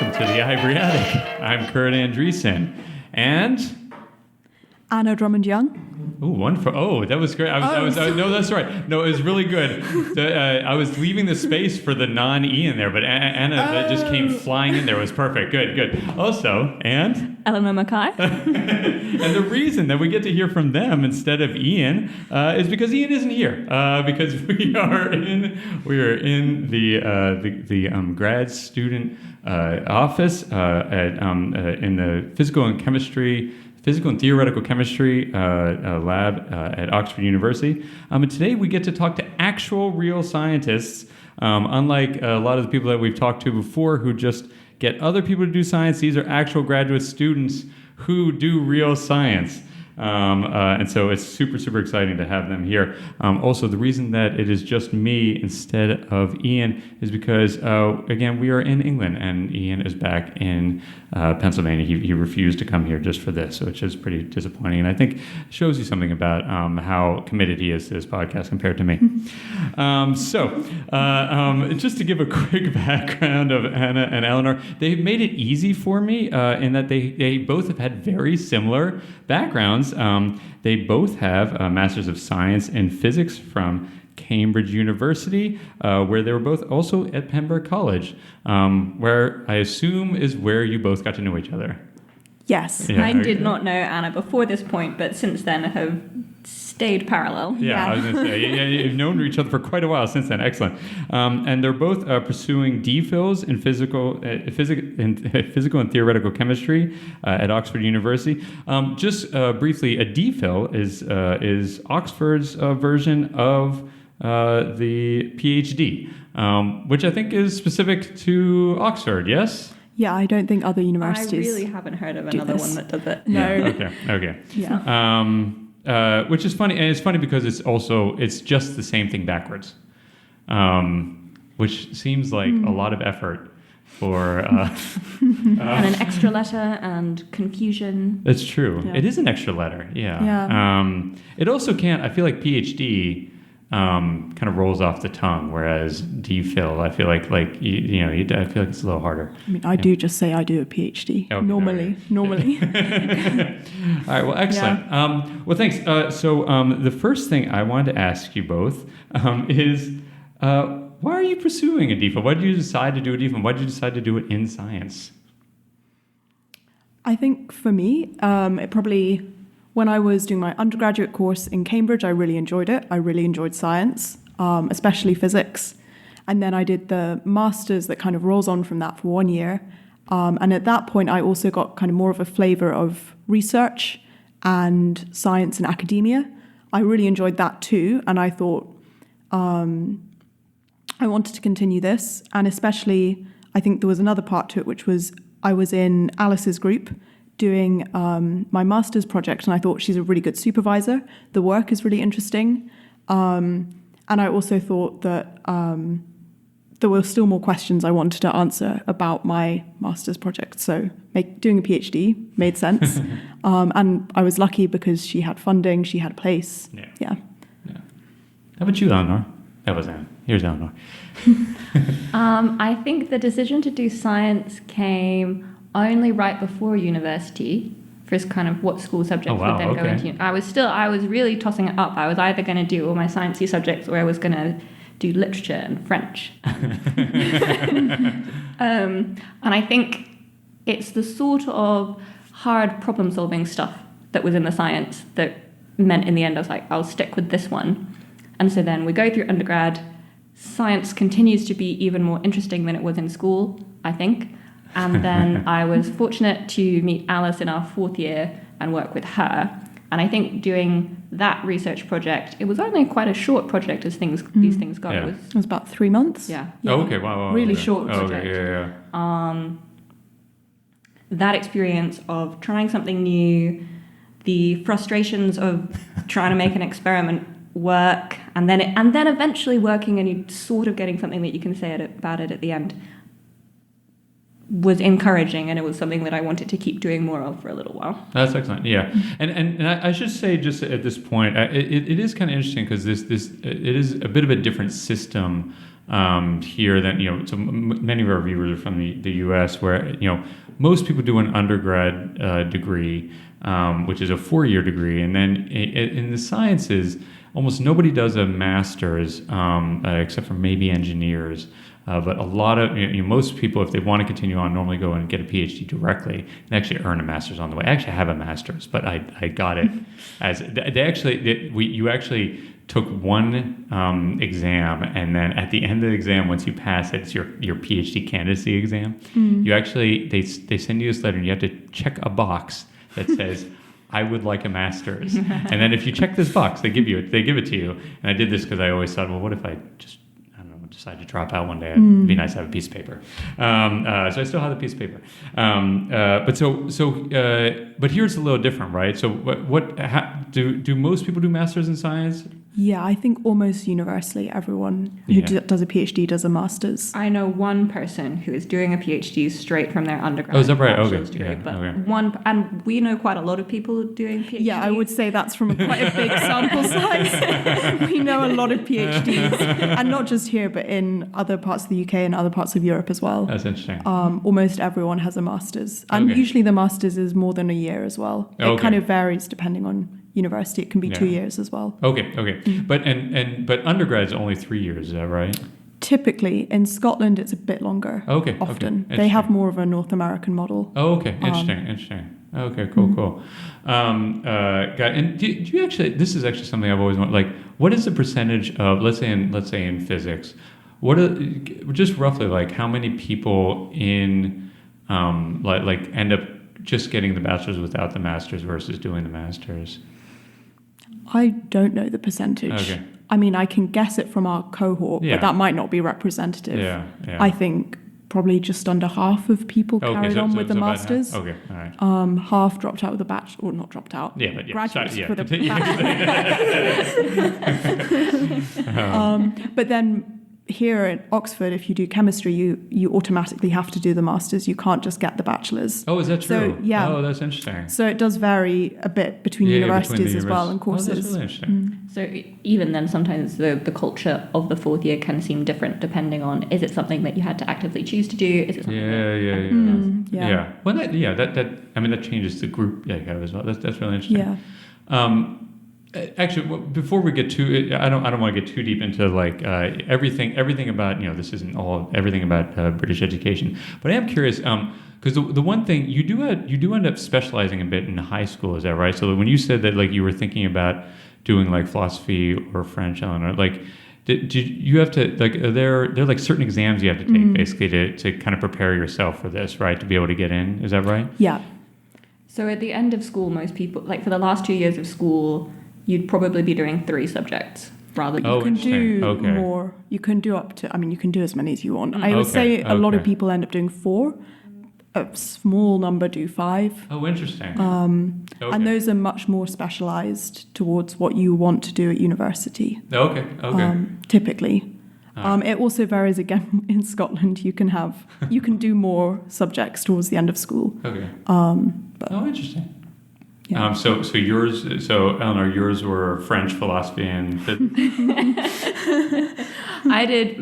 welcome to the Ivory Attic. I'm Kurt Andreessen, and Anna Drummond Young. oh, wonderful! Oh, that was great. No, that's right. No, it was really good. I was leaving the space for the non-Ian there, but Anna that just came flying in there. It was perfect. Good. Also, and Eleanor Mackay. and the reason that we get to hear from them instead of Ian is because Ian isn't here. Because we are in the grad student office in the physical and theoretical chemistry lab at Oxford University. And today we get to talk to actual real scientists, unlike a lot of the people that we've talked to before who just get other people to do science. These are actual graduate students who do real science. And so it's super, super exciting to have them here. Also, the reason that it is just me instead of Ian is because, again, we are in England and Ian is back in Pennsylvania. He refused to come here just for this, which is pretty disappointing. And I think shows you something about how committed he is to this podcast compared to me. Just to give a quick background of Anna and Eleanor, they've made it easy for me in that they both have had very similar backgrounds. They both have a Masters of Science in Physics from Cambridge University, where they were both also at Pembroke College, where I assume is where you both got to know each other. Yes. I did not know Anna before this point, but since then have stayed parallel. Yeah, I was going to say, you've known each other for quite a while since then. Excellent. And they're both pursuing DPhils in physical and theoretical chemistry at Oxford University. Just briefly, a DPhil is Oxford's version of the PhD, which I think is specific to Oxford, yes? Yeah, I don't think other universities. I really haven't heard of another one that does it. No. Okay. Yeah. Which is funny, and it's funny because it's just the same thing backwards, which seems like a lot of effort for and an extra letter and confusion. That's true. Yeah. It is an extra letter. Yeah. It also can't. I feel like PhD kind of rolls off the tongue, whereas DPhil, I feel like I feel like it's a little harder. I mean, I do just say I do a PhD. Okay, Normally. All right, well, excellent. Yeah. Well, thanks. So the first thing I wanted to ask you both is why are you pursuing a DPhil? Why did you decide to do a DPhil? Why did you decide to do it in science? I think for me, it probably... When I was doing my undergraduate course in Cambridge, I really enjoyed it. I really enjoyed science, especially physics. And then I did the master's that kind of rolls on from that for 1 year. And at that point, I also got kind of more of a flavour of research and science and academia. I really enjoyed that too. And I thought I wanted to continue this. And especially, I think there was another part to it, which was I was in Alice's group doing my master's project, and I thought she's a really good supervisor. The work is really interesting. And I also thought that there were still more questions I wanted to answer about my master's project. So doing a PhD made sense. And I was lucky because she had funding, she had a place. Yeah. How about you, Eleanor? That was Anne. Here's Eleanor. I think the decision to do science came only right before university for kind of what school subjects would then go into. I was really tossing it up. I was either going to do all my sciencey subjects or I was going to do literature and French. And I think it's the sort of hard problem solving stuff that was in the science that meant in the end I was like, I'll stick with this one. And so then we go through undergrad. Science continues to be even more interesting than it was in school, I think. And then I was fortunate to meet Alice in our 4th year and work with her. And I think doing that research project, it was only quite a short project as these things go. Yeah. It was about 3 months. Yeah. Oh, okay. Wow. Really short project. Okay. Yeah. That experience of trying something new, the frustrations of trying to make an experiment work, and then eventually working and you sort of getting something that you can say about it at the end, was encouraging, and it was something that I wanted to keep doing more of for a little while. That's excellent. Yeah, and I should say just at this point, it is kind of interesting because this it is a bit of a different system here than, so many of our viewers are from the U.S., where, most people do an undergrad degree, which is a 4-year degree. And then in the sciences, almost nobody does a master's, except for maybe engineers. But a lot of, most people, if they want to continue on, normally go and get a PhD directly and actually earn a master's on the way. I actually have a master's, but I got it as you actually took one exam, and then at the end of the exam, once you pass it, it's your PhD candidacy exam. You actually, they send you this letter, and you have to check a box that says, I would like a master's. And then if you check this box, they give it to you. And I did this because I always thought, well, what if I just decide to drop out one day? It'd be nice to have a piece of paper. So I still have the piece of paper. But here's a little different, right? So do most people do masters in science? Yeah, I think almost universally everyone who does a PhD does a master's. I know one person who is doing a PhD straight from their undergrad. Oh, is that right? bachelor's Okay. degree, and we know quite a lot of people doing PhDs. Yeah, I would say that's from quite a big sample size. We know a lot of PhDs, and not just here, but in other parts of the UK and other parts of Europe as well. That's interesting. Almost everyone has a master's, and usually the master's is more than a year as well. It kind of varies depending on university. It can be 2 years as well. Okay. But undergrad is only 3 years, is that right? Typically, in Scotland, it's a bit longer. Okay. Often. They have more of a North American model. Oh, okay. Interesting. Okay, cool. And do you actually, this is actually something I've always wanted, like, what is the percentage of, let's say in physics, just roughly, like, how many people in, like end up just getting the bachelor's without the master's versus doing the master's? I don't know the percentage. Okay. I mean, I can guess it from our cohort, but that might not be representative. Yeah. I think probably just under half of people carried on with the masters. Okay, all right. Half dropped out with the bachelor, or not dropped out. Yeah, but graduated with a bachelor. But then here at Oxford, if you do chemistry, you automatically have to do the masters. You can't just get the bachelors. Oh, is that true? So, yeah. Oh, that's interesting. So it does vary a bit between universities as well and courses. Oh, that's really interesting. So even then, sometimes the culture of the 4th year can seem different depending on, is it something that you had to actively choose to do? Is it something Yeah. Well, that changes the group that you have as well. That's really interesting. Yeah. Actually, before we get too, I don't want to get too deep into like everything about, this isn't all everything about British education, but I am curious because the one thing you do end up specializing a bit in high school, is that right? So when you said that, like, you were thinking about doing like philosophy or French, Eleanor, like, did you have to, like, are there like certain exams you have to take basically to kind of prepare yourself for this, right, to be able to get in? Is that right? Yeah. So at the end of school, most people, like for the last 2 years of school, you'd probably be doing 3 subjects rather than... You can do more. You can do up to... I mean, you can do as many as you want. I would say a lot of people end up doing 4. A small number do 5. Oh, interesting. And those are much more specialised towards what you want to do at university. Okay. Typically. It also varies again in Scotland. You can do more subjects towards the end of school. Okay. Interesting. Yeah. So Eleanor, yours were French, philosophy, and I did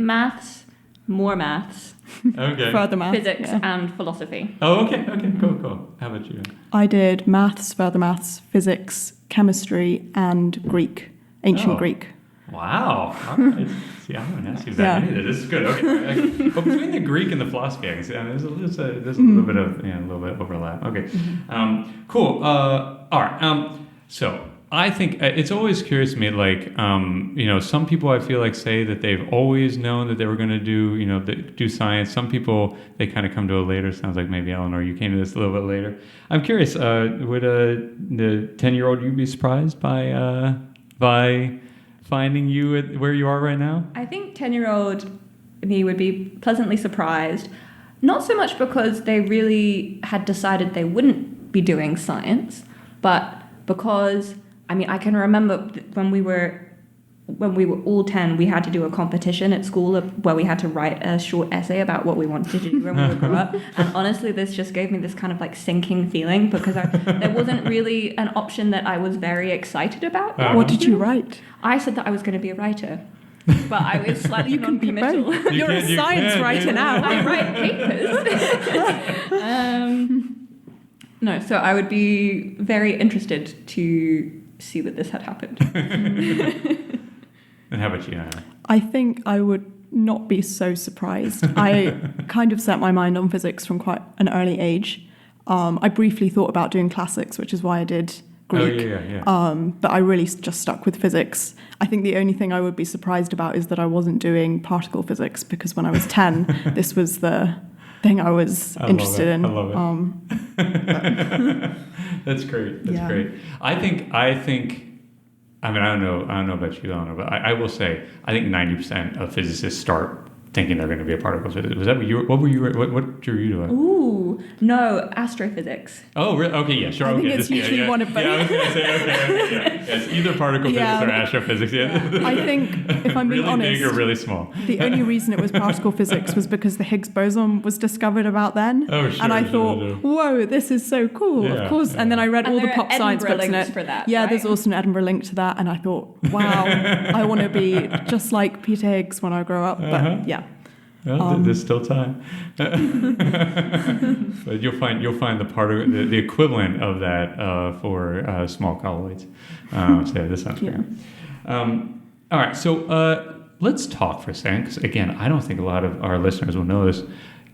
more maths, further maths, physics, and philosophy. Oh, okay, cool. How about you? I did maths, further maths, physics, chemistry, and Greek, ancient Greek. Wow. All right. See, I'm going to ask you that either. This is good. Okay. But between the Greek and the philosophy, I can see there's a little bit of a little bit overlap. Okay. Cool. All right. So I think it's always curious to me, like, some people I feel like say that they've always known that they were going to do science. Some people, they kind of come to it later. Sounds like maybe, Eleanor, you came to this a little bit later. I'm curious, would the 10-year-old you be surprised by finding you at where you are right now? I think 10-year-old me would be pleasantly surprised. Not so much because they really had decided they wouldn't be doing science, but because, I can remember when we were all 10, we had to do a competition at school where we had to write a short essay about what we wanted to do when we would grow up. And honestly, this just gave me this kind of like sinking feeling because there wasn't really an option that I was very excited about. What did you write? I said that I was going to be a writer. but I was slightly You can be non-committal. both. You're a science writer now. I write papers. No, so I would be very interested to see that this had happened. And how about you, Anna? I think I would not be so surprised. I kind of set my mind on physics from quite an early age. I briefly thought about doing classics, which is why I did Greek. But I really just stuck with physics. I think the only thing I would be surprised about is that I wasn't doing particle physics, because when I was 10, this was the thing I was interested in. I love it. That's great. That's great. I think. I mean, I don't know about you, Eleanor, but I will say, I think 90% of physicists start thinking they're going to be a particle physicist. Was that what you? What drew you to it? Ooh, no, astrophysics. Oh, really? Okay, yeah, sure. I think okay, it's usually one of both. Yeah, I was going to say, okay. Yes, either particle physics or astrophysics. Yeah. I think, if I'm being really honest, big or really small. the only reason it was particle physics was because the Higgs boson was discovered about then. Oh, sure. And I thought, whoa, this is so cool, Yeah, of course. And then I read And all the there pop are science Edinburgh books in links it. for that, Yeah, right? there's also an Edinburgh link to that. And I thought, wow, I want to be just like Peter Higgs when I grow up. But yeah. Well, there's still time. But you'll find the the equivalent of that for small colloids. So this sounds great. All right, so let's talk for a second, because again, I don't think a lot of our listeners will know this.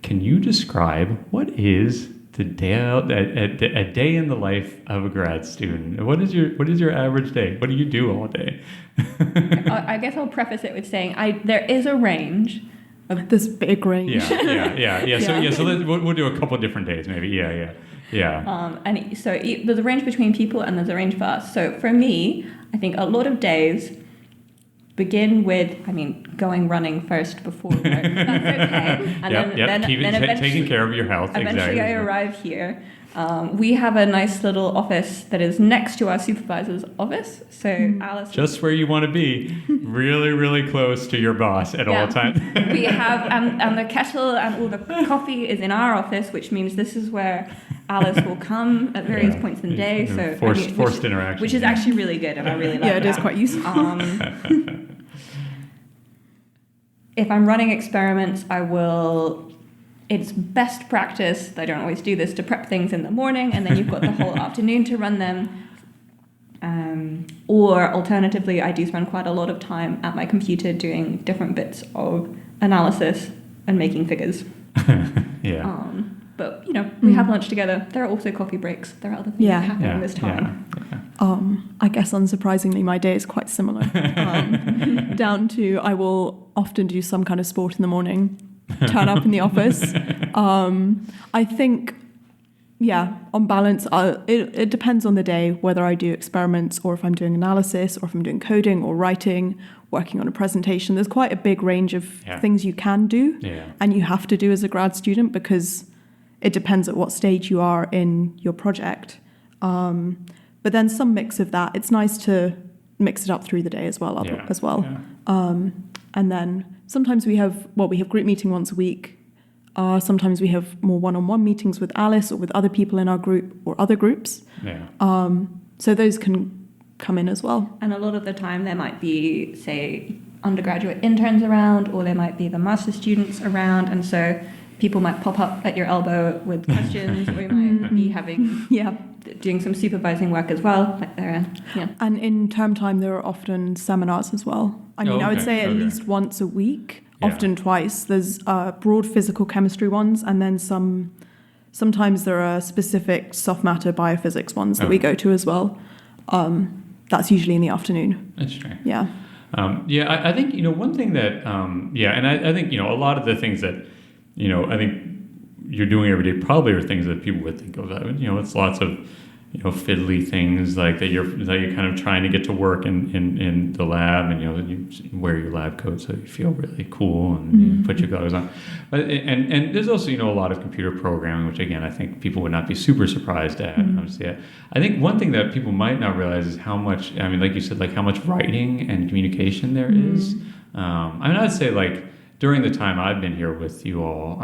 Can you describe what is a day in the life of a grad student? What is your average day? What do you do all day? I guess I'll preface it with saying there is a range. This big range. Yeah. So we'll do a couple of different days, maybe. Yeah. And so there's a range between people, and there's a range for us. So for me, I think a lot of days begin with, going running first before work. That's okay. And then taking care of your health. Eventually, exactly. I arrive here. We have a nice little office that is next to our supervisor's office. So Alice, just where you want to be, really, really close to your boss at all times. We have and the kettle and all the coffee is in our office, which means this is where Alice will come at various points in the day. So forced interaction, which is actually really good, and I really like it. Yeah, it is quite useful. If I'm running experiments, it's best practice, I don't always do this, to prep things in the morning, and then you've got the whole afternoon to run them. Or alternatively, I do spend quite a lot of time at my computer doing different bits of analysis and making figures. Yeah. But, we have lunch together. There are also coffee breaks. There are other things happening this time. I guess unsurprisingly, my day is quite similar. Down to, I will often do some kind of sport in the morning, turn up in the office. I think, on balance, it depends on the day, whether I do experiments or if I'm doing analysis or if I'm doing coding or writing, working on a presentation. There's quite a big range of things you can do and you have to do as a grad student, because it depends at what stage you are in your project. But then some mix of that. It's nice to mix it up through the day as well. And then sometimes we have group meeting once a week. Sometimes we have more one-on-one meetings with Alice or with other people in our group or other groups. So those can come in as well. And a lot of the time there might be, say, undergraduate interns around, or there might be the master's students around, and so people might pop up at your elbow with questions, or you might be doing some supervising work as well. And in term time, there are often seminars as well. I would say at least once a week, often twice. There's broad physical chemistry ones, and then sometimes there are specific soft matter biophysics ones that we go to as well. That's usually in the afternoon. Interesting. Yeah. I think, one thing that, and I think, a lot of the things that, I think you're doing every day probably are things that people would think of. It's lots of, fiddly things like that you're kind of trying to get to work in the lab, and you wear your lab coat so you feel really cool, and you put your goggles on. But and there's also a lot of computer programming, which again I think people would not be super surprised at. Obviously, I think one thing that people might not realize is how much, like you said, like how much writing and communication there is. I'd say like during the time I've been here with you all,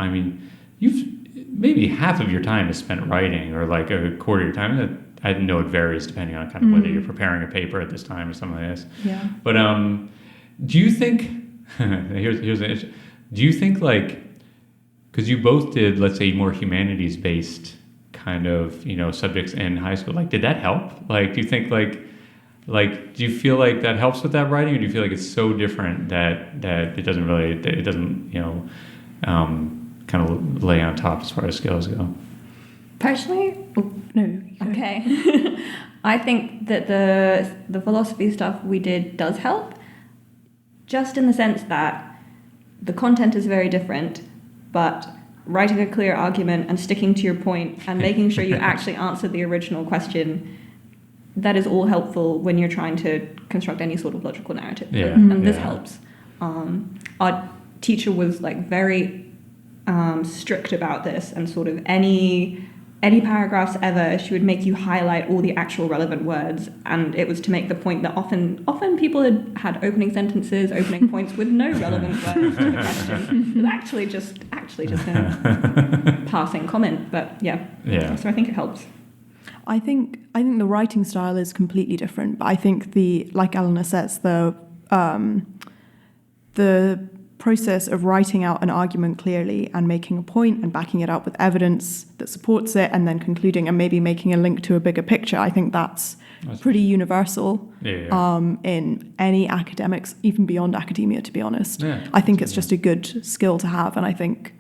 you've maybe half of your time is spent writing, or like a quarter of your time. I know it varies depending on kind of whether you're preparing a paper at this time or something like this. Yeah. But Do you think, here's an issue. Do you think like, because you both did, let's say, more humanities-based kind of, subjects in high school, like, did that help? Like, do you think do you feel like that helps with that writing, or do you feel like it's so different that it doesn't really, kind of lay on top as far as skills go? Personally, No. okay. I think that the philosophy stuff we did does help, just in the sense that the content is very different, but writing a clear argument and sticking to your point and making sure you actually answer the original question, that is all helpful when you're trying to construct any sort of logical narrative. Yeah. And this Yeah. helps. Our teacher was like very strict about this, and sort of any paragraphs ever, she would make you highlight all the actual relevant words, and it was to make the point that often people had opening sentences, opening points with no relevant words to the question. It was actually just a passing comment, but yeah. So I think it helps. I think the writing style is completely different, but I think like Eleanor says, the process of writing out an argument clearly and making a point and backing it up with evidence that supports it, and then concluding and maybe making a link to a bigger picture, I think that's pretty universal in any academics, even beyond academia, to be honest. Yeah. I think it's just a good skill to have, and I think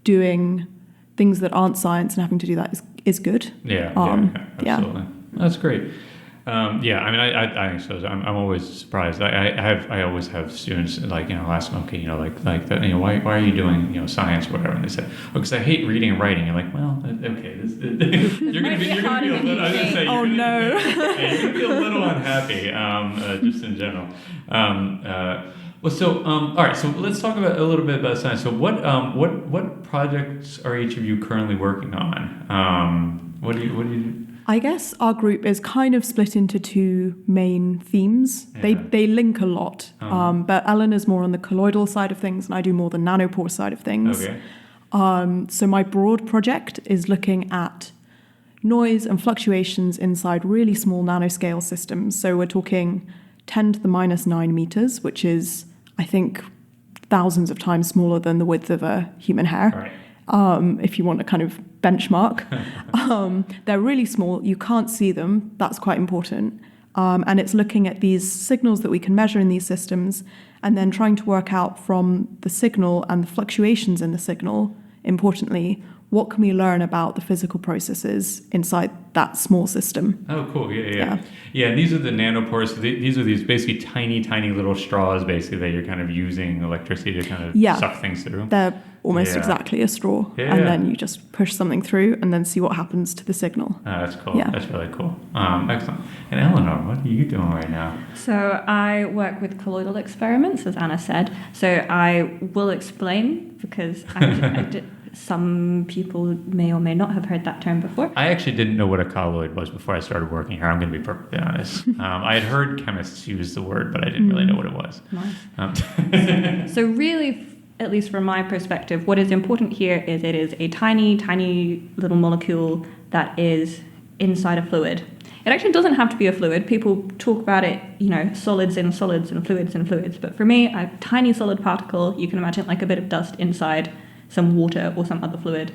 doing things that aren't science and having to do that is good. Absolutely. That's great. I mean, I think so. I'm always surprised. I always have students ask them, okay, why are you doing science or whatever, and they say, oh, because I hate reading and writing. I'm like, well, okay, you're gonna be a little. I was gonna say, you're gonna be a little unhappy, just in general. All right. So let's talk a little bit about science. So what projects are each of you currently working on? What do you do? I guess our group is kind of split into two main themes. Yeah. They link a lot, but Eleanor's more on the colloidal side of things, and I do more the nanopore side of things. Okay. So my broad project is looking at noise and fluctuations inside really small nanoscale systems. So we're talking 10 to the minus 9 meters, which is, I think, thousands of times smaller than the width of a human hair. All right. If you want a kind of benchmark. They're really small. You can't see them. That's quite important. And it's looking at these signals that we can measure in these systems, and then trying to work out from the signal and the fluctuations in the signal, importantly, what can we learn about the physical processes inside that small system. Oh, cool. Yeah. And these are the nanopores. These are these basically tiny, tiny little straws, basically, that you're kind of using electricity to kind of suck things through. They're almost exactly a straw. And then you just push something through and then see what happens to the signal. Oh, that's cool. Yeah. That's really cool. Excellent. And Eleanor, what are you doing right now? So I work with colloidal experiments, as Anna said. So I will explain, because some people may or may not have heard that term before. I actually didn't know what a colloid was before I started working here. I'm going to be perfectly honest. I had heard chemists use the word, but I didn't really know what it was. Nice. So really, at least from my perspective, what is important here is it is a tiny, tiny little molecule that is inside a fluid. It actually doesn't have to be a fluid. People talk about it, solids in solids and fluids in fluids. But for me, a tiny solid particle, you can imagine like a bit of dust inside some water or some other fluid.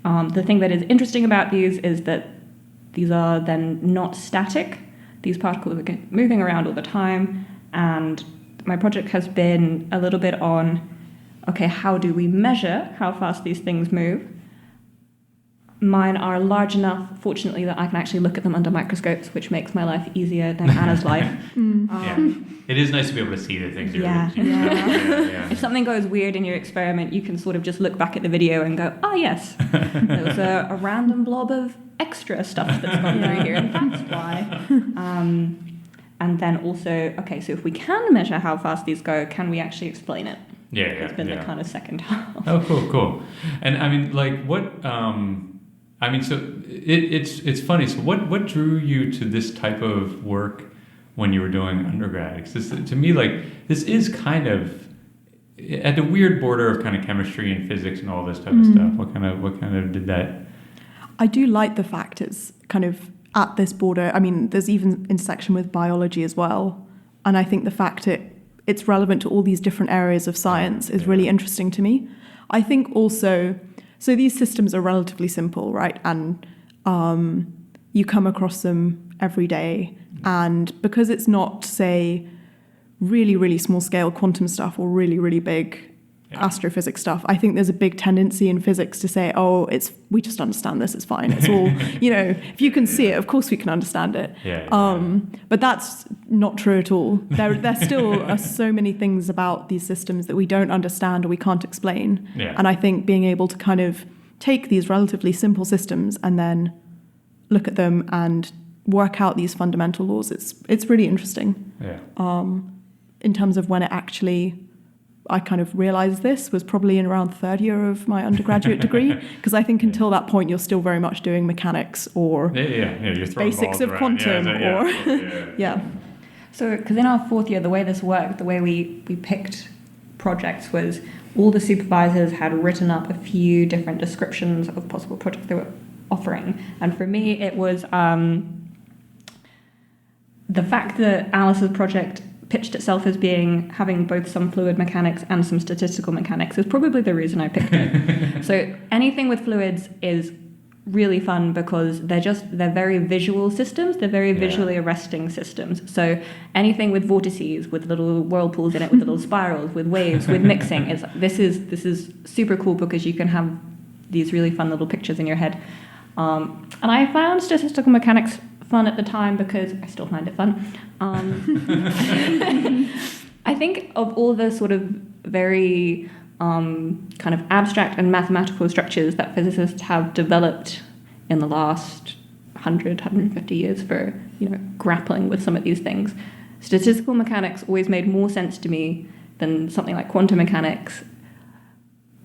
The thing that is interesting about these is that these are then not static. These particles are moving around all the time, and my project has been a little bit on, okay, how do we measure how fast these things move? Mine are large enough, fortunately, that I can actually look at them under microscopes, which makes my life easier than Anna's life. It is nice to be able to see the things you're If something goes weird in your experiment, you can sort of just look back at the video and go, yes, there was a random blob of extra stuff that's gone through here, and that's why. And then also, okay, so if we can measure how fast these go, can we actually explain it? It's been the kind of second half. Oh, cool. And I mean, like, what... so it's funny. So what drew you to this type of work when you were doing undergrad? Because to me, like, this is kind of at the weird border of kind of chemistry and physics and all this type of stuff. What kind of did that? I do like the fact it's kind of at this border. I mean, there's even intersection with biology as well. And I think the fact it it's relevant to all these different areas of science is really interesting to me. I think also, so these systems are relatively simple, right? And you come across them every day. And because it's not, say, really, really small scale quantum stuff or really, really big astrophysics stuff, I think there's a big tendency in physics to say, oh, we just understand this, it's fine. It's all, if you can see it, of course we can understand it. But that's not true at all. There still are so many things about these systems that we don't understand or we can't explain. And I think being able to kind of take these relatively simple systems and then look at them and work out these fundamental laws, it's really interesting. In terms of when it actually, I kind of realized this was probably in around third year of my undergraduate degree, because I think until that point you're still very much doing mechanics or you're basics of quantum So, because in our fourth year, the way this worked, the way we picked projects was all the supervisors had written up a few different descriptions of possible projects they were offering. And for me, it was the fact that Alice's project pitched itself as having both some fluid mechanics and some statistical mechanics is probably the reason I picked it. So anything with fluids is really fun because they're very visual systems. They're very visually arresting systems. So anything with vortices, with little whirlpools in it, with little spirals, with waves, with mixing, this is super cool because you can have these really fun little pictures in your head. And I found statistical mechanics fun at the time because I still find it fun. I think of all the sort of very kind of abstract and mathematical structures that physicists have developed in the last 150 years for grappling with some of these things, statistical mechanics always made more sense to me than something like quantum mechanics.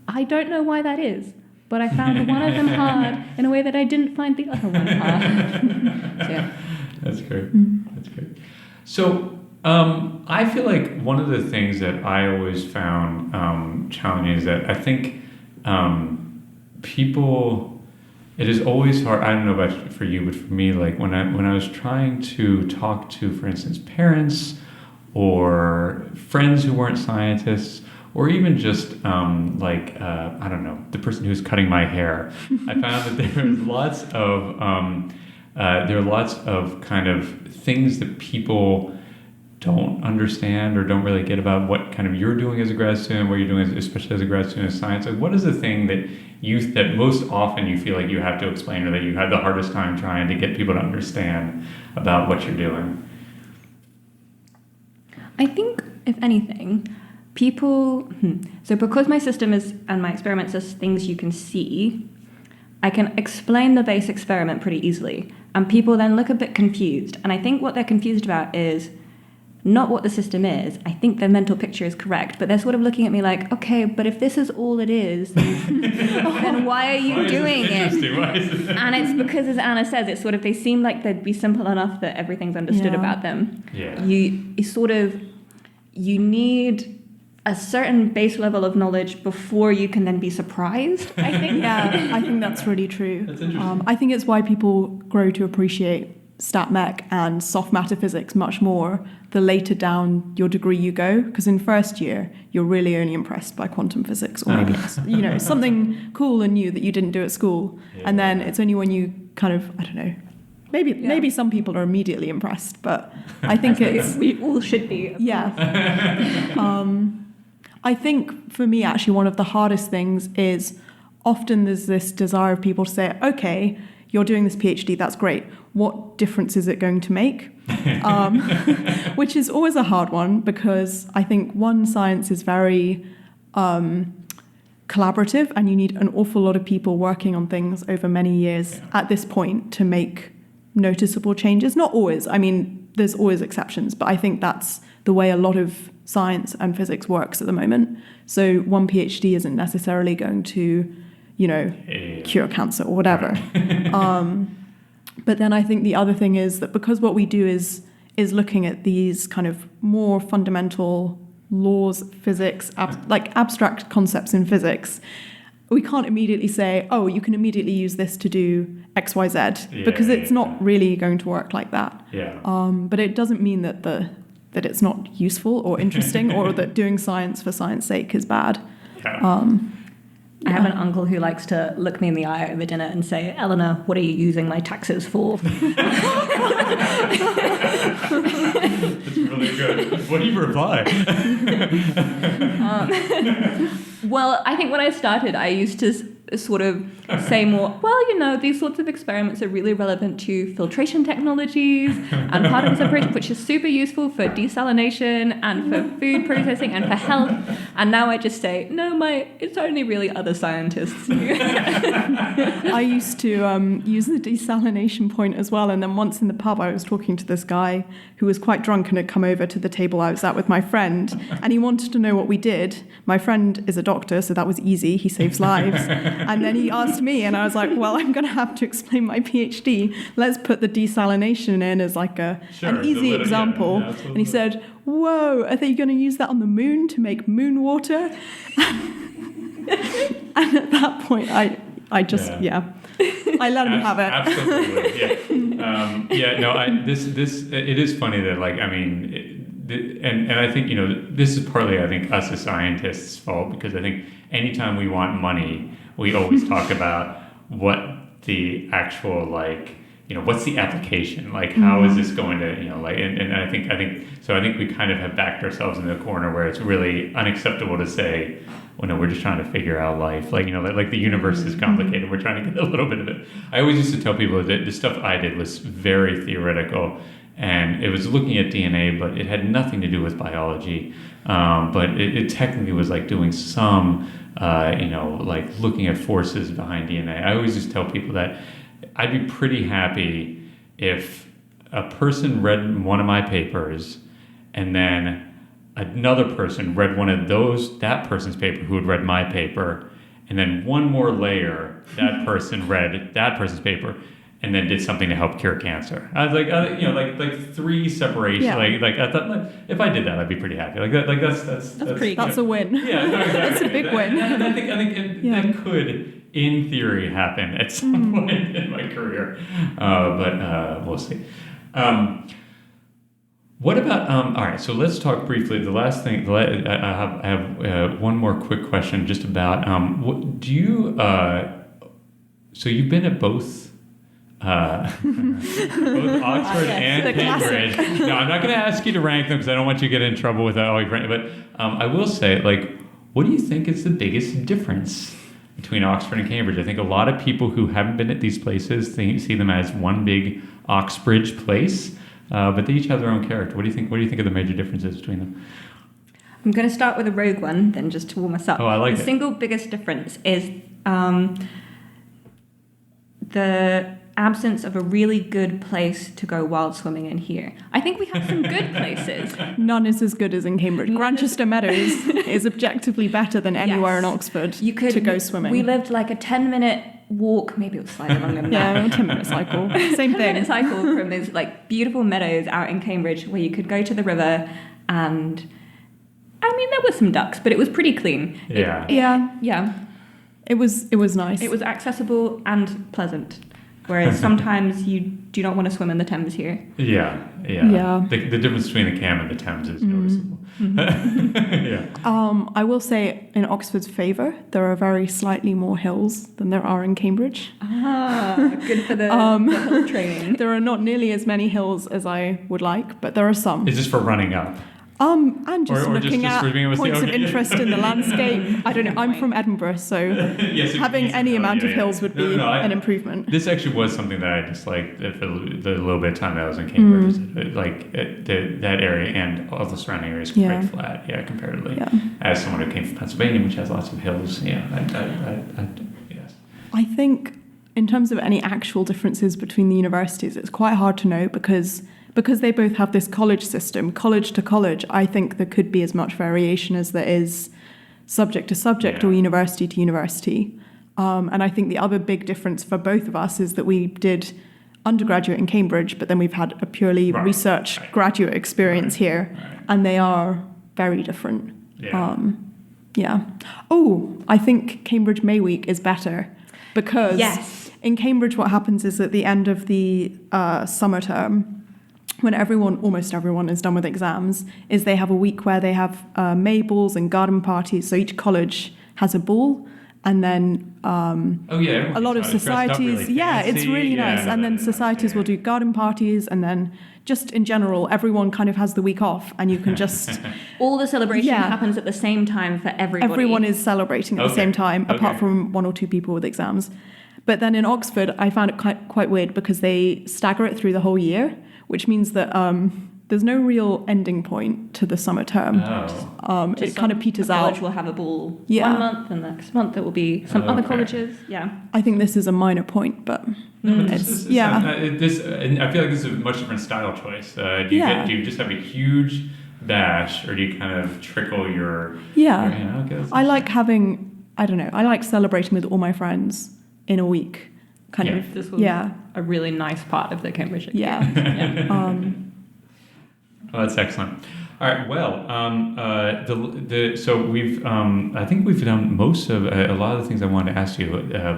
I don't know why that is, but I found one of them hard in a way that I didn't find the other one hard. That's great. That's great. So I feel like one of the things that I always found challenging is that I think people, it is always hard. I don't know about for you, but for me, like when I was trying to talk to, for instance, parents or friends who weren't scientists, or even just I don't know, the person who's cutting my hair, I found that there are lots of kind of things that people don't understand or don't really get about what kind of you're doing as a grad student, what you're doing especially as a grad student in science. Like, what is the thing that most often you feel like you have to explain or that you have the hardest time trying to get people to understand about what you're doing? I think, if anything, so because my system and my experiments are things you can see, I can explain the base experiment pretty easily, and people then look a bit confused. And I think what they're confused about is not what the system is. I think their mental picture is correct, but they're sort of looking at me like, okay, but if this is all it is, then why are you doing it? And it's because, as Anna says, it's sort of, they seem like they'd be simple enough that everything's understood about them. You need a certain base level of knowledge before you can then be surprised, I think. I think that's really true. That's interesting. I think it's why people grow to appreciate stat mech and soft matter physics much more the later down your degree you go, because in first year you're really only impressed by quantum physics or maybe something cool and new that you didn't do at school, and then it's only when you kind of, I don't know, maybe some people are immediately impressed, but I think we all should be. I think for me, actually, one of the hardest things is often there's this desire of people to say, okay, you're doing this PhD, that's great. What difference is it going to make? Which is always a hard one because I think science is very collaborative and you need an awful lot of people working on things over many years at this point to make noticeable changes. Not always. I mean, there's always exceptions, but I think that's the way a lot of science and physics works at the moment. So one PhD isn't necessarily going to, cure cancer or whatever. But then I think the other thing is that because what we do is looking at these kind of more fundamental laws of physics, like abstract concepts in physics, we can't immediately say, oh, you can immediately use this to do X, Y, Z, because it's not really going to work like that. But it doesn't mean that the that it's not useful or interesting, or that doing science for science sake is bad. Yeah. I have an uncle who likes to look me in the eye over dinner and say, "Eleanor, what are you using my taxes for?" That's really good. What do you reply? Well, I think when I started, I used to sort of say more, well, you know, these sorts of experiments are really relevant to filtration technologies and particle separation, which is super useful for desalination and for food processing and for health. And now I just say, no, it's only really other scientists. I used to use the desalination point as well. And then once in the pub, I was talking to this guy who was quite drunk and had come over to the table I was at with my friend. And he wanted to know what we did. My friend is a doctor, so that was easy. He saves lives. And then he asked me, and I was like, well, I'm going to have to explain my PhD. Let's put the desalination in as like an easy example. Yeah, and he said, whoa, are they going to use that on the moon to make moon water? And at that point, I just, I let him have it. Absolutely, it is funny that, like, I mean, and I think, you know, this is partly, I think, us as scientists' fault, because I think anytime we want money, we always talk about what the actual, like, you know, what's the application? Like, how is this going to, you know, like, and I think we kind of have backed ourselves in the corner where it's really unacceptable to say, well, no, we're just trying to figure out life. Like, you know, like the universe is complicated. We're trying to get a little bit of it. I always used to tell people that the stuff I did was very theoretical, and it was looking at DNA, but it had nothing to do with biology. But it technically was like doing some, you know, like looking at forces behind DNA. I always just tell people that I'd be pretty happy if a person read one of my papers and then another person read that person's paper who had read my paper, and then one more layer, that person read that person's paper and then did something to help cure cancer. I was like, you know, like three separations. Yeah. Like I thought, like, if I did that, I'd be pretty happy. Like that. Like that's pretty. That's a win. Yeah, no, exactly. That's a big win. And I think that could, in theory, happen at some point in my career, but we'll see. What about? All right, so let's talk briefly. The last thing, I have one more quick question, just about what do you? So you've been at both Oxford and Cambridge. No, I'm not going to ask you to rank them because I don't want you to get in trouble with that. But I will say, like, what do you think is the biggest difference between Oxford and Cambridge? I think a lot of people who haven't been at these places see them as one big Oxbridge place, but they each have their own character. What do you think? What do you think are the major differences between them? I'm going to start with a rogue one, then just to warm us up. Oh, I like the it. single biggest difference is the absence of a really good place to go wild swimming in here. I think we have some good places. None is as good as in Cambridge. Grantchester Meadows is objectively better than anywhere in Oxford to go swimming. We lived like a 10-minute walk, maybe it was slightly longer than that. Yeah, a 10-minute cycle. Same thing. 10-minute cycle from these like beautiful meadows out in Cambridge where you could go to the river, and I mean there were some ducks, but it was pretty clean. Yeah. Yeah. It was nice. It was accessible and pleasant. Whereas sometimes you do not want to swim in the Thames here. Yeah. The difference between the Cam and the Thames is noticeable. Yeah. I will say, in Oxford's favour, there are very slightly more hills than there are in Cambridge. Good for the hill training. There are not nearly as many hills as I would like, but there are some. Is this for running up? And just Or looking just at being able to points see, of okay. interest in the landscape. I don't know. I'm from Edinburgh, so Yes, having any amount of hills would be an improvement. This actually was something that I disliked for the little bit of time that I was in Cambridge. Like that area and all the surrounding areas were quite flat, comparatively. Yeah. As someone who came from Pennsylvania, which has lots of hills, yes. I think in terms of any actual differences between the universities, it's quite hard to know because they both have this college system, college to college. I think there could be as much variation as there is subject to subject or university to university. And I think the other big difference for both of us is that we did undergraduate in Cambridge, but then we've had a purely research graduate experience here, and they are very different. Oh, I think Cambridge May Week is better because in Cambridge what happens is at the end of the summer term, when almost everyone is done with exams, is they have a week where they have May balls and garden parties. So each college has a ball, and then a lot of societies. Really it's really nice. And then societies will do garden parties, and then just in general, everyone kind of has the week off, and you can just all the celebration happens at the same time for everybody. Everyone is celebrating at the same time, apart from 1 or 2 people with exams. But then in Oxford, I found it quite weird because they stagger it through the whole year, which means that there's no real ending point to the summer term. It kind of peters out. College will have a ball 1 month, and next month it will be some other colleges. Yeah, I think this is a minor point, but and I feel like this is a much different style choice. Do you just have a huge bash, or do you kind of trickle your? I like having. I don't know. I like celebrating with all my friends in a week. This was a really nice part of the Cambridge experience. Well, that's excellent. All right. Well, so we've I think we've done most of a lot of the things I wanted to ask you,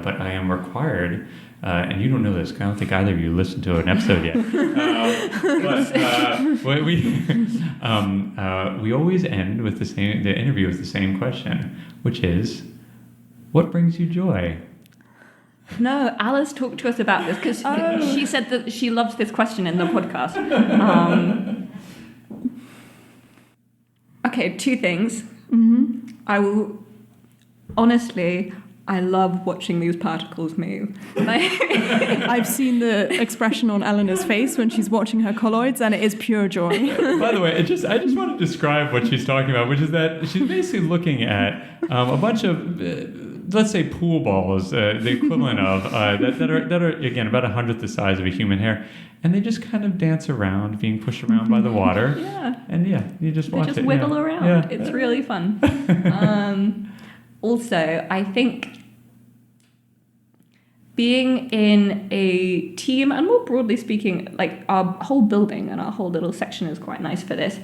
but I am required, and you don't know this. I don't think either of you listened to an episode yet. But we always end with the interview with the same question, which is, what brings you joy? No, Alice talked to us about this because she said that she loves this question in the podcast. Okay, 2 things. Mm-hmm. I love watching these particles move. I've seen the expression on Eleanor's face when she's watching her colloids, and it is pure joy. By the way, I just want to describe what she's talking about, which is that she's basically looking at a bunch of, let's say, pool balls, the equivalent of that are again about 1/100th the size of a human hair, and they just kind of dance around, being pushed around by the water. And you just watch it. They just wiggle around. Yeah. It's really fun. Also, I think being in a team, and more broadly speaking, like our whole building and our whole little section is quite nice for this.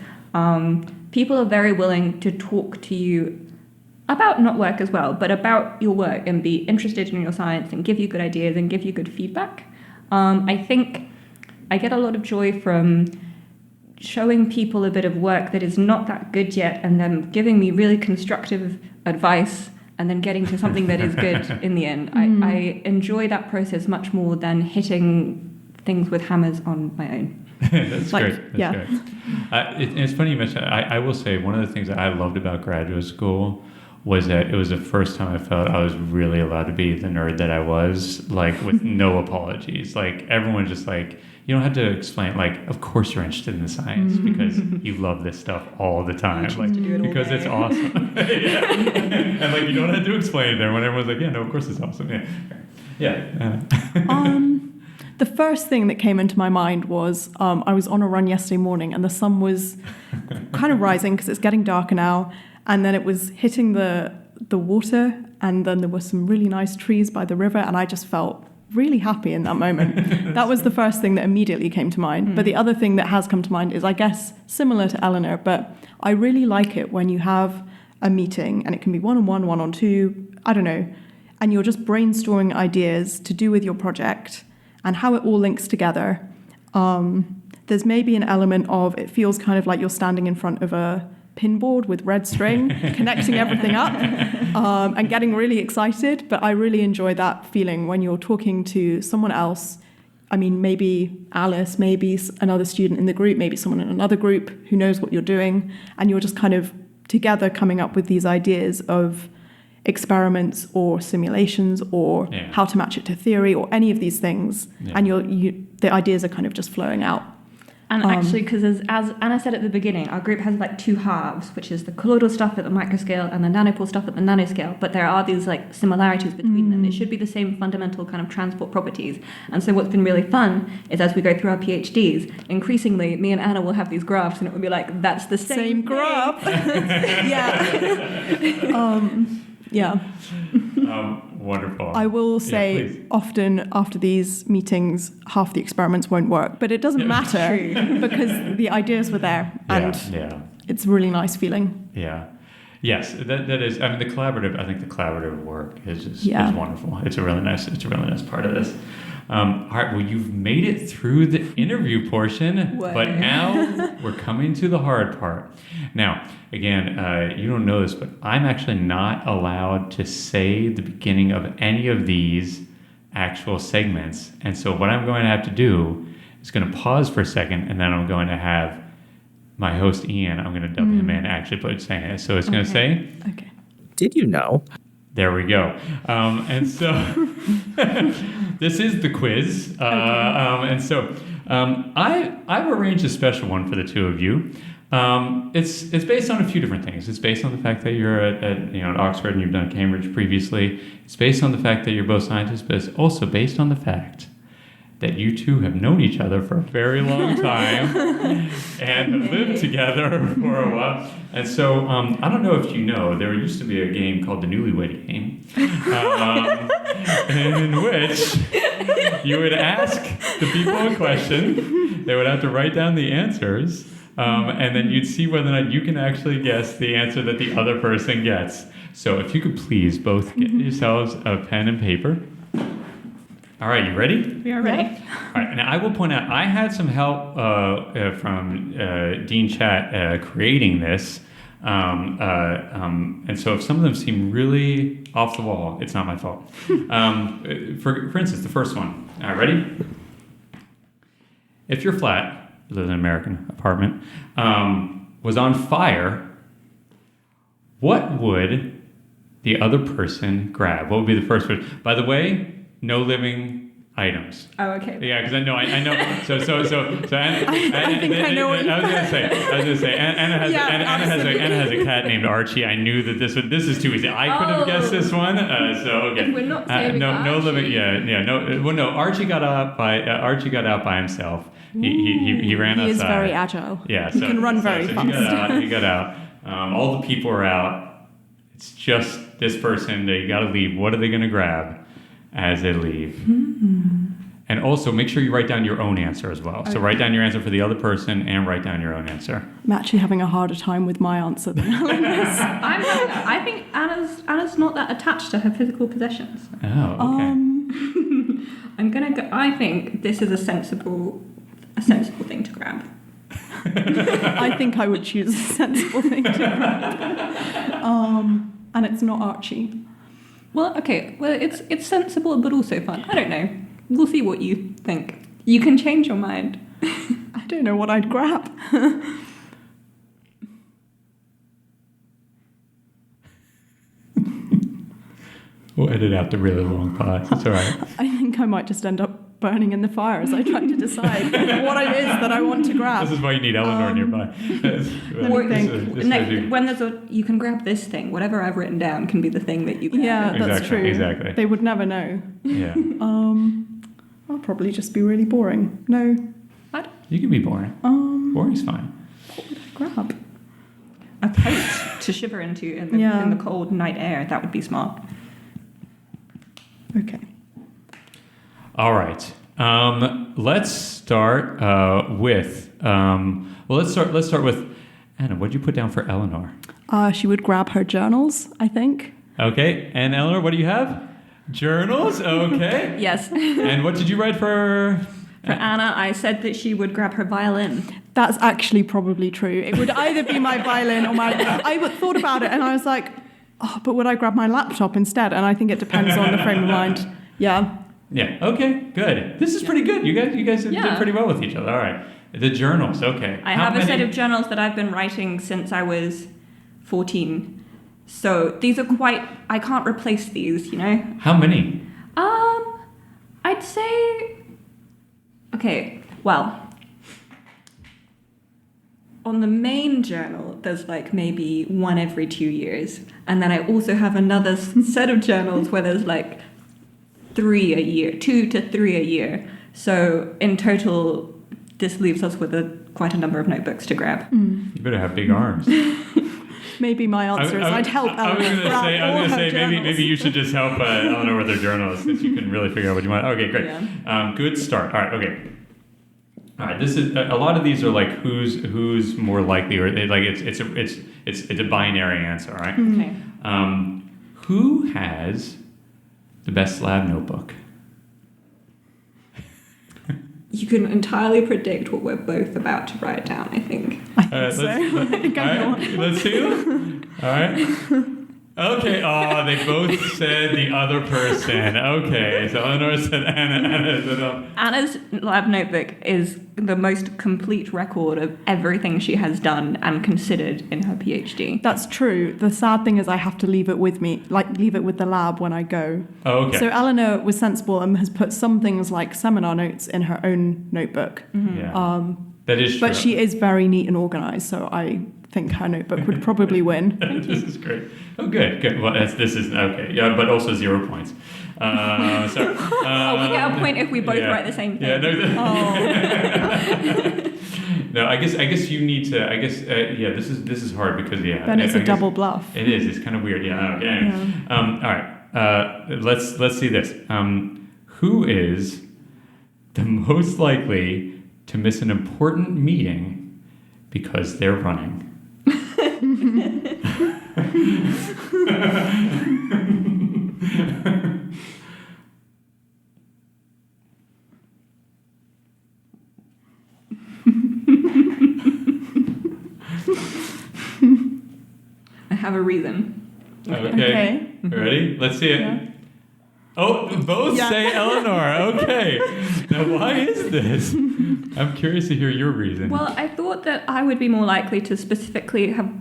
People are very willing to talk to you about not work as well, but about your work, and be interested in your science and give you good ideas and give you good feedback. I think I get a lot of joy from showing people a bit of work that is not that good yet, and them giving me really constructive advice, and then getting to something that is good in the end. I enjoy that process much more than hitting things with hammers on my own. That's great. That's great. It's funny you mentioned. I will say one of the things that I loved about graduate school was that it was the first time I felt I was really allowed to be the nerd that I was, like, with no apologies. Like, everyone just, like, you don't have to explain, like, of course you're interested in the science because you love this stuff all the time, like, because it's awesome. And, like, you don't have to explain it there when everyone's like, no, of course it's awesome. The first thing that came into my mind was I was on a run yesterday morning, and the sun was kind of rising because it's getting darker now, and then it was hitting the water, and then there were some really nice trees by the river, and I just felt really happy in that moment. That was the first thing that immediately came to mind. But the other thing that has come to mind is, I guess, similar to Eleanor, but I really like it when you have a meeting, and it can be 1-on-1, 1-on-2, I don't know, and you're just brainstorming ideas to do with your project and how it all links together. There's maybe an element of, it feels kind of like you're standing in front of a pinboard with red string, connecting everything up, and getting really excited. But I really enjoy that feeling when you're talking to someone else. I mean, maybe Alice, maybe another student in the group, maybe someone in another group who knows what you're doing, and you're just kind of together coming up with these ideas of experiments or simulations or how to match it to theory or any of these things, and the ideas are kind of just flowing out. And actually, because as Anna said at the beginning, our group has like 2 halves, which is the colloidal stuff at the microscale and the nanopore stuff at the nanoscale. But there are these like similarities between them. It should be the same fundamental kind of transport properties. And so what's been really fun is, as we go through our PhDs, increasingly me and Anna will have these graphs, and it will be like, that's the same graph. Wonderful. I will say often after these meetings, half the experiments won't work, but it doesn't matter because the ideas were there, and it's a really nice feeling. Yes, that is. I mean, I think the collaborative work is wonderful. It's a really nice part of this. All right, well, you've made it through the interview portion, Way. but now we're coming to the hard part. Now, again, you don't know this, but I'm actually not allowed to say the beginning of any of these actual segments. And so what I'm going to have to do is going to pause for a second, and then I'm going to have my host, Ian, I'm going to dub him in, actually put saying it. So it's going to say... Okay. Did you know? There we go. And so this is the quiz. And so I've arranged a special one for the two of you. It's based on a few different things. It's based on the fact that you're at Oxford and you've done Cambridge previously. It's based on the fact that you're both scientists, but it's also based on the fact that you two have known each other for a very long time and have lived together for a while. And so I don't know if you know, there used to be a game called the Newlywed Game, in which you would ask the people in question, they would have to write down the answers, and then you'd see whether or not you can actually guess the answer that the other person gets. So if you could please both get yourselves a pen and paper. All right, you ready? We are ready. All right, and I will point out, I had some help from Dean Chat creating this. And so if some of them seem really off the wall, it's not my fault. For instance, the first one. All right, ready? If your flat, you live in an American apartment, was on fire, what would the other person grab? What would be the first one? By the way, no living items. Oh, okay. Yeah, because I know. So. I think I know what you I was gonna say. Anna has a cat named Archie. I knew that this is too easy. I could have guessed this one. So okay. If we're not saving no Archie. living. Yeah. No. Well, no. Archie got out by himself. He ran outside. He is very agile. Yeah. He can run very fast. He got out. All the people are out. It's just this person. They got to leave. What are they going to grab as they leave? And also make sure you write down your own answer as well. Okay. So write down your answer for the other person and write down your own answer. I'm actually having a harder time with my answer than Eleanor's. I think Anna's not that attached to her physical possessions. Oh, okay. I'm gonna go. I think this is a sensible thing to grab. I think I would choose a sensible thing to grab. And it's not Archie. Well, okay. Well, it's sensible but also fun. I don't know. We'll see what you think. You can change your mind. I don't know what I'd grab. We'll edit out the really long part. It's all right. I think I might just end up burning in the fire as I try to decide what it is that I want to grab. This is why you need Eleanor nearby. Or when you can grab this thing. Whatever I've written down can be the thing that you grab. Yeah, that's true. Exactly. They would never know. Yeah. I'll probably just be really boring. No. You can be boring. Boring's fine. What would I grab? A coat to shiver into in the cold night air. That would be smart. Okay. All right. Let's start with. Let's start with Anna. What did you put down for Eleanor? She would grab her journals, I think. Okay. And Eleanor, what do you have? Journals. Okay. Yes. And what did you write for? For Anna, I said that she would grab her violin. That's actually probably true. It would either be my violin or I thought about it and I was like, oh, but would I grab my laptop instead? And I think it depends on the frame of mind. Yeah. Yeah. Okay. Good. This is pretty good. You guys did pretty well with each other. All right. The journals. Okay. I have a set of journals that I've been writing since I was 14. So these are I can't replace these, you know? How many? I'd say, okay, well, on the main journal, there's like maybe one every 2 years. And then I also have another set of journals where there's like 3 a year, 2 to 3 a year. So in total, this leaves us with quite a number of notebooks to grab. You better have big arms. Maybe my answer is I'd help Eleanor. I was going to say maybe you should just help Eleanor with her journals since you can really figure out what you want. Okay, great. Yeah. Good start. All right, okay. All right, this is a lot of these are like who's more likely, or it's a binary answer, all right? Okay. Who has the best lab notebook? you can entirely predict what we're both about to write down, I think. I think so. I think I know. Let's see them. All right. Okay. Oh, they both said the other person. Okay. So Eleanor said Anna. Anna said Anna's lab notebook is the most complete record of everything she has done and considered in her PhD. That's true. The sad thing is I have to leave it with me, like leave it with the lab when I go. Oh, okay. So Eleanor was sensible and has put some things like seminar notes in her own notebook. Yeah. That is true. But she is very neat and organized, so I think her notebook would probably win. This is great. Oh, good. Well, this is okay. Yeah, but also 0 points. We get a point if we both write the same thing. Yeah. No, I guess you need to. I guess This is hard because Then it's a double bluff. It is. It's kind of weird. Yeah. Okay. Anyway. All right. Let's see this. Who is the most likely to miss an important meeting because they're running? I have a reason. Okay. Ready? Let's see it. Yeah. Oh, both say Eleanor. Okay. Now, why is this? I'm curious to hear your reason. Well, I thought that I would be more likely to specifically have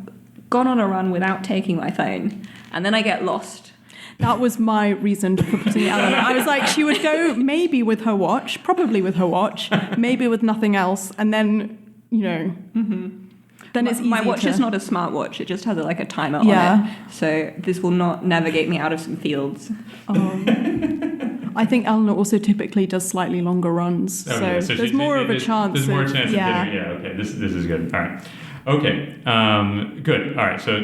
gone on a run without taking my phone, and then I get lost. That was my reason for putting Eleanor. I was like, she would go maybe with her watch, probably with her watch, maybe with nothing else, and then, then it's easy. My watch is not a smartwatch; it just has a timer on it. So this will not navigate me out of some fields. I think Eleanor also typically does slightly longer runs, so there's more of a chance. There's more chance of getting. Yeah. Okay. This is good. All right. Okay. Good. All right. So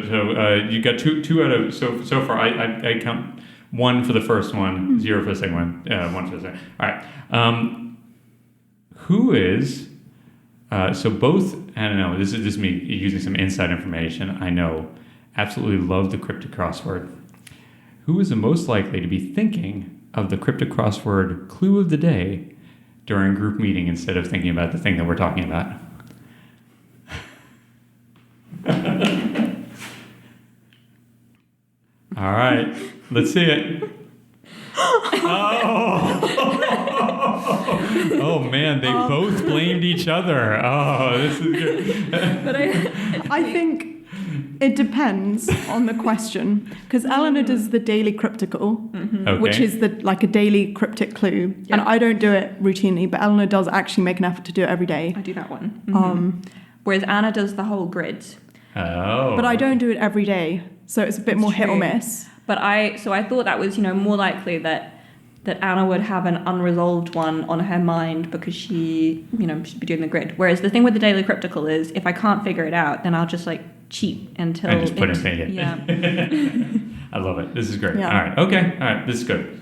you got two out of so far. I count 1 for the first one, 0 for the second one, 1 for the second. All right. Who is so both? I don't know. This is just me using some inside information. I know. Absolutely love the cryptic crossword. Who is the most likely to be thinking of the cryptic crossword clue of the day during group meeting instead of thinking about the thing that we're talking about? All right, let's see it. Oh man, they both blamed each other. Oh, this is good. But I think it depends on the question, because Eleanor does the daily cryptical, which is a daily cryptic clue, and I don't do it routinely, but Eleanor does actually make an effort to do it every day. I do that one. Whereas Anna does the whole grids. Oh. But I don't do it every day, so it's a bit more hit or miss. But I thought that was more likely that Anna would have an unresolved one on her mind because she should be doing the grid. Whereas the thing with the daily cryptical is if I can't figure it out, then I'll just cheat until I just put in it. Yeah. I love it. This is great. Yeah. All right. Okay. All right. This is good.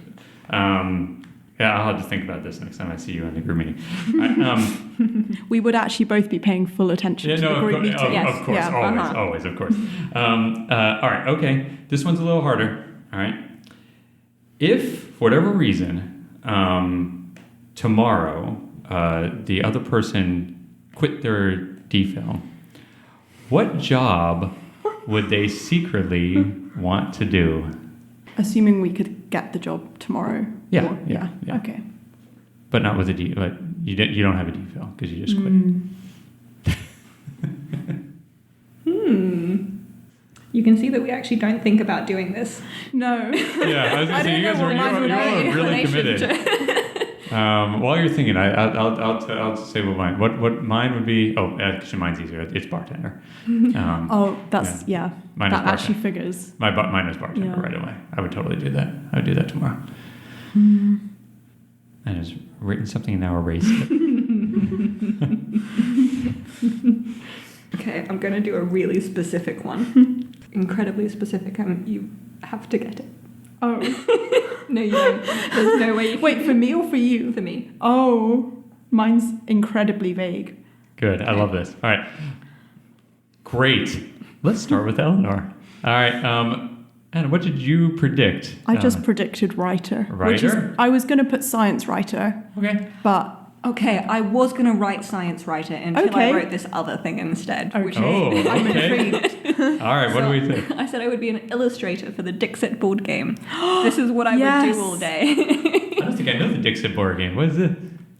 I'll have to think about this next time I see you in the group meeting. All right, we would actually both be paying full attention to the group meeting. Of course. Always, of course. All right. Okay. This one's a little harder. All right. If, for whatever reason, tomorrow the other person quit their DPhil, what job would they secretly want to do? Assuming we could get the job tomorrow. Yeah. Okay. But not with a D. But you don't have a DPhil because you just quit. You can see that we actually don't think about doing this. No. Yeah, I was going to say you guys are really committed. While you're thinking, I'll say what mine. What mine would be? Oh, actually, mine's easier. It's bartender. Mine That actually figures. Mine is bartender right away. I would totally do that. I would do that tomorrow. I just written something and now erased it. Okay, I'm going to do a really specific one. Incredibly specific. You have to get it. Oh. No, you don't. There's no way you can. Wait, for me or for you? For me. Oh, mine's incredibly vague. Good. I love this. All right. Great. Let's start with Eleanor. All right. Anna, what did you predict? I just predicted writer. Writer? I was going to put science writer. Okay. But Okay, I was going to write science writer until I Okay. wrote this other thing instead. Which Okay. Oh, I'm okay. intrigued. All right, what do we think? I said I would be an illustrator for the Dixit board game. This is what I Yes. would do all day. I don't think I know the Dixit board game. What is it?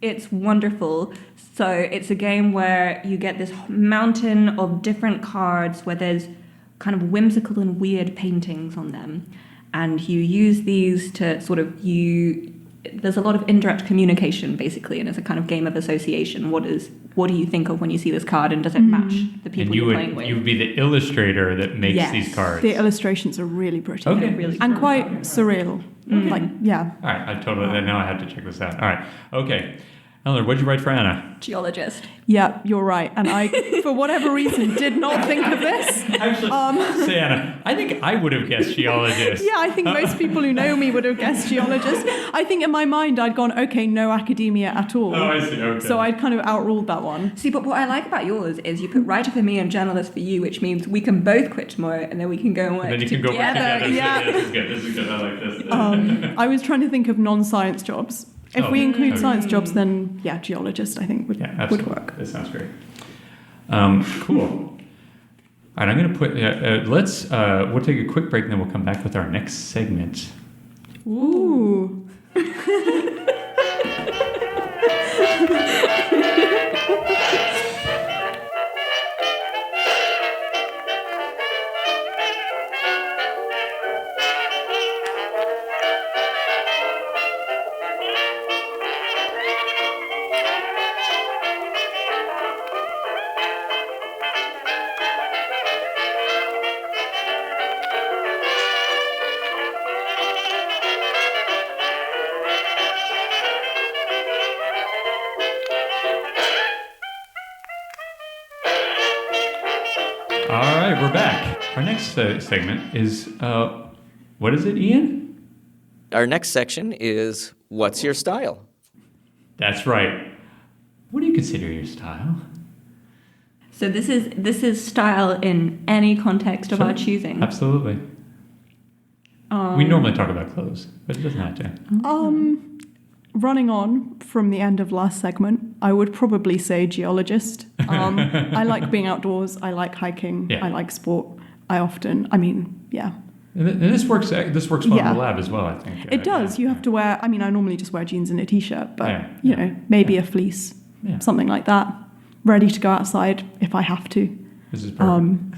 It's wonderful. So it's a game where you get this mountain of different cards where there's kind of whimsical and weird paintings on them. And you use these to sort of there's a lot of indirect communication basically, and it's a kind of game of association. What do you think of when you see this card, and does it match the people And you're playing with? you would be the illustrator that makes Yes. these cards. The illustrations are really pretty. Okay. They're really And cool. quite surreal. Like, yeah. All right, now I have to check this out. All right, okay. Eleanor, what'd you write for Anna? Geologist. Yeah, you're right. And I, for whatever reason, did not think of this. Actually, say Anna, I think I would have guessed geologist. Yeah, I think most people who know me would have guessed geologist. I think in my mind I'd gone, okay, no academia at all. Oh, I see, okay. So I'd kind of outruled that one. See, but what I like about yours is you put writer for me and journalist for you, which means we can both quit tomorrow and then we can go and work And then you together. can go work together. Yeah. This is good. I like this. I was trying to think of non-science jobs. If we include okay. science jobs, then yeah, geologist I think would absolutely. work. That sounds great. Cool. All right, I'm going to put. We'll take a quick break, and then we'll come back with our next segment. Ooh. All right, we're back. Our next segment is what is it, Ian? Our next section is What's Your Style? That's right. What do you consider your style? So this is style in any context of our choosing. Absolutely. We normally talk about clothes, but it doesn't have to. Running on from the end of last segment, I would probably say geologist. I like being outdoors. I like hiking. Yeah. I like sport. Yeah. And this works well Yeah. in the lab as well, I think. It does. Yeah. You have to wear, I normally just wear jeans and a t-shirt, but, Yeah. maybe a fleece, Yeah. something like that. Ready to go outside if I have to. This is perfect.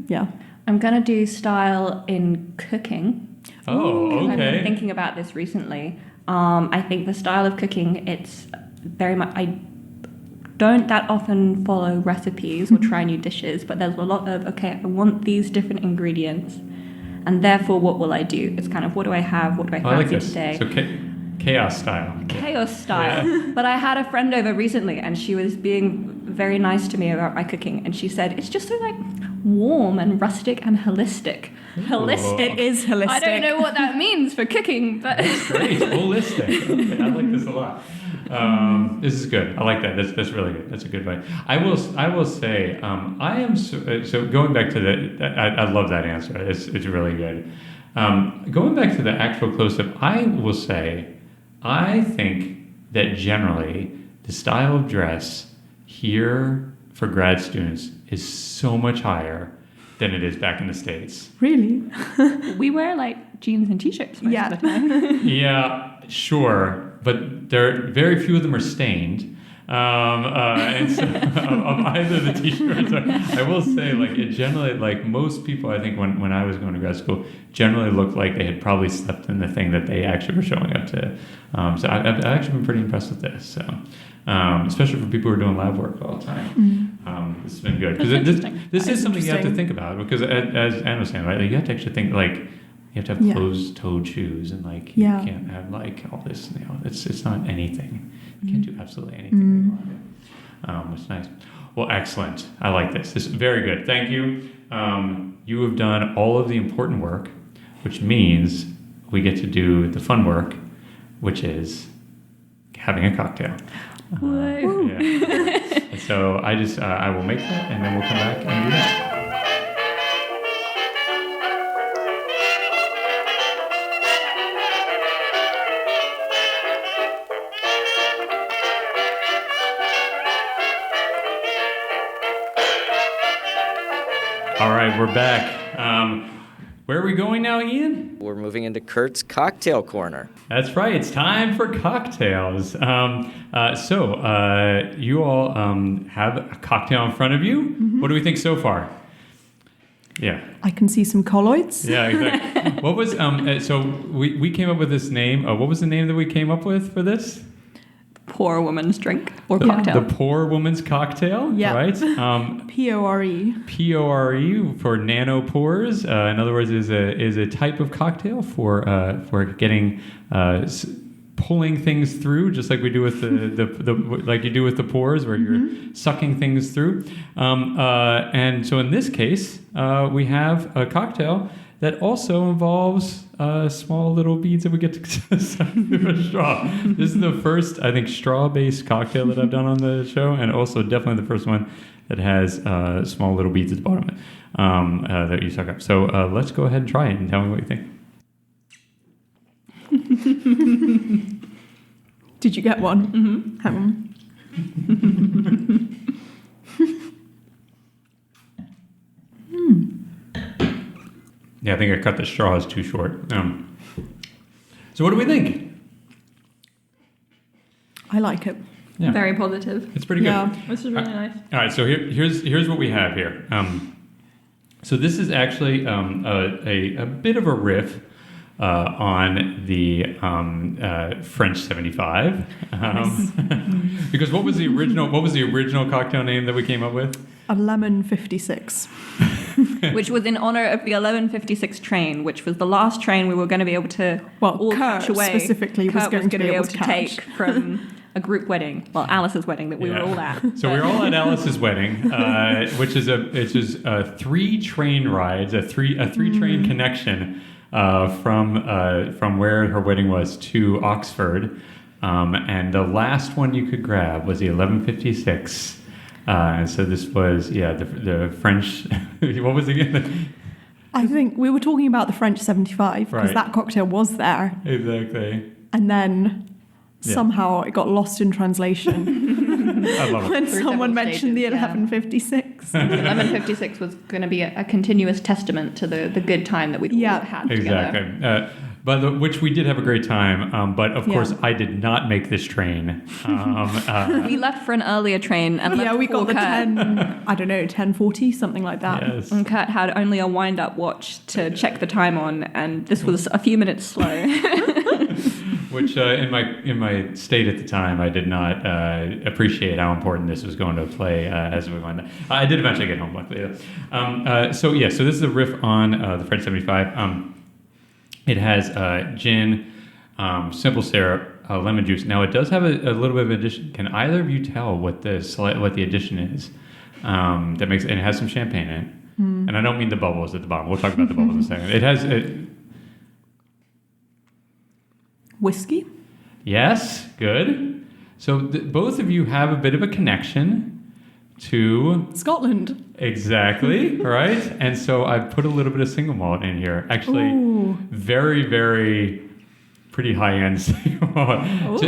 Yeah. I'm gonna do style in cooking. Oh, I've been okay. thinking about this recently. I think the style of cooking, it's very much. I don't that often follow recipes or try new dishes, but there's a lot of I want these different ingredients, and therefore, what will I do? It's kind of what do I have? What do I I like fancy this. today? So chaos style. Chaos style. Yeah. But I had a friend over recently and she was being very nice to me about my cooking, and she said it's just so warm and rustic and holistic. Holistic. It is holistic. I don't know what that means for cooking, but Great, holistic. Okay, I like this a lot. This is good. I like that. That's really good. That's a good way. I will say I am so going back to I love that answer. It's really good. Going back to the actual close-up, I will say I think that generally the style of dress here for grad students is so much higher than it is back in the States. Really? we wear jeans and t-shirts most Yeah. of the time. Yeah, sure, but very few of them are stained. And so of either the t-shirts, I will say, it generally, most people, I think when I was going to grad school, generally looked like they had probably slept in the thing that they actually were showing up to. So I've actually been pretty impressed with this. So, especially for people who are doing lab work all the time. This has been good because this is something you have to think about, because as Anna was saying, right, you have to actually think you have to have closed-toed shoes, and you can't have all this. It's not anything. You can't do absolutely anything around it. It's nice. Well, excellent. I like this. This is very good. Thank you. You have done all of the important work, which means we get to do the fun work, which is having a cocktail. Yeah. And so I will make that, and then we'll come back and do that. All right, we're back. Where are we going now, Ian? We're moving into Kurt's cocktail corner. That's right. It's time for cocktails. So you all have a cocktail in front of you. Mm-hmm. What do we think so far? Yeah. I can see some colloids. Yeah, exactly. What was so we came up with this name. What was the name that we came up with for this? Poor woman's drink or cocktail. The poor woman's cocktail. Yeah. Right. PORE. PORE for nanopores. In other words, is a type of cocktail for getting pulling things through, just like we do with the like you do with the pores, where you're sucking things through. And so in this case, we have a cocktail that also involves small little beads that we get to suck through a straw. This is the first, I think, straw-based cocktail that I've done on the show, and also definitely the first one that has small little beads at the bottom of it that you suck up. So let's go ahead and try it and tell me what you think. Did you get one? Mm-hmm. Hang on. Yeah, I think I cut the straws too short. So what do we think? I like it. Yeah. Very positive. It's pretty good. Yeah. This is really nice. All right, so here's what we have here. So this is actually a bit of a riff on the French 75, because what was the original cocktail name that we came up with? A lemon 56. Which was in honor of the 11:56 train, which was the last train we were going to be able to all Kurt catch away. specifically was Kurt going to be able to take catch. from a group wedding, well, Alice's wedding that we were all at. So we were all at Alice's wedding, which is 3 train rides, a three train connection from where her wedding was to Oxford, and the last one you could grab was the 11:56. And so this was, the French, what was it again? I think we were talking about the French 75 because Right. that cocktail was there. Exactly. And then Yeah. somehow it got lost in translation I love it. when Through someone several mentioned the stages, yeah. 1156. 11:56 was going to be a continuous testament to the good time that we'd all Yeah. had together. Exactly. Which we did have a great time, but of Yeah. course I did not make this train. We left for an earlier train and left Yeah, we poor got the Kurt. 10:40, something like that. Yes. And Kurt had only a wind-up watch to check the time on, and this was a few minutes slow. Which in my state at the time, I did not appreciate how important this was going to play as we went. I did eventually get home, luckily. So this is a riff on the French 75. It has gin, simple syrup, lemon juice. Now it does have a little bit of addition. Can either of you tell what the addition is? That makes, and it has some champagne in it. And I don't mean the bubbles at the bottom. We'll talk about the bubbles in a second. It has Whiskey? yes, good. So both of you have a bit of a connection to Scotland. exactly right, and so I put a little bit of single malt in here. Actually, Ooh. very, very pretty high end single malt.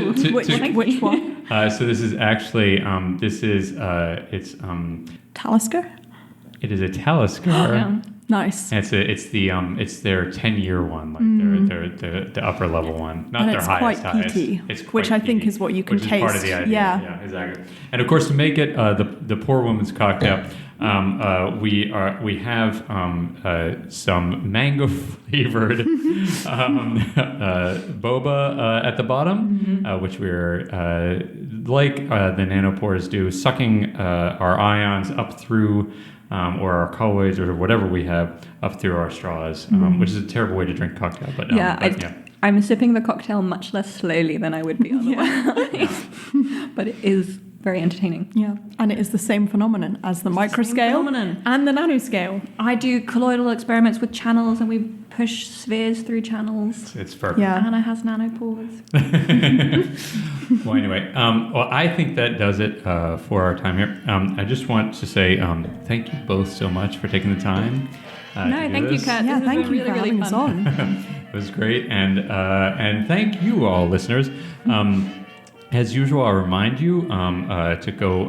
Which one? So this is actually Talisker? it is a Talisker. Yeah. Nice. And it's their 10-year one, like the upper level one, not And their it's highest. quite peaty, It's quite which I think peaty, is what you can which is part of taste. the idea. Yeah. Exactly. And of course, to make it the poor woman's cocktail, we have some mango flavored boba at the bottom, which we're like the nanopores do, sucking our ions up through. Or our colloids or whatever we have up through our straws, which is a terrible way to drink a cocktail. But I'm sipping the cocktail much less slowly than I would be otherwise. But it is very entertaining. Yeah. And it is the same phenomenon as the microscale phenomenon. and the nanoscale. I do colloidal experiments with channels, and we push spheres through channels. it's perfect. Yeah. Anna has nanopores. Well, anyway, I think that does it for our time here. I just want to say thank you both so much for taking the time. No, to do thank you, this. Kurt. Yeah, This has thank been you really, for really having us fun. on. It was great, and thank you all, listeners. As usual, I'll remind you to go,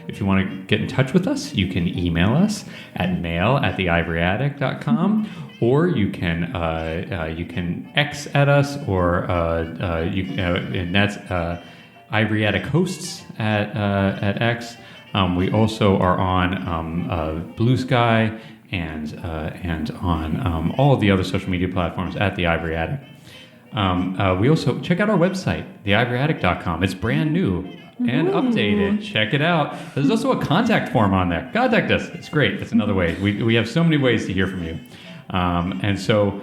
if you want to get in touch with us, you can email us at mail@theivoryattic.com, or you can X at us, or and that's Ivory Attic Hosts at X. We also are on Blue Sky and on all of the other social media platforms at The Ivory Attic. We also check out our website, theivoryattic.com. It's brand new and updated. Check it out. There's also a contact form on there. Contact us. It's great. It's another way. We have so many ways to hear from you. And so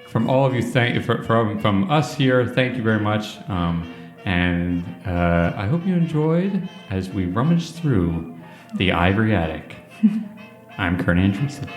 from all of you, from us here, thank you very much. And I hope you enjoyed as we rummage through the Ivory Attic. I'm Kurt Andreessen.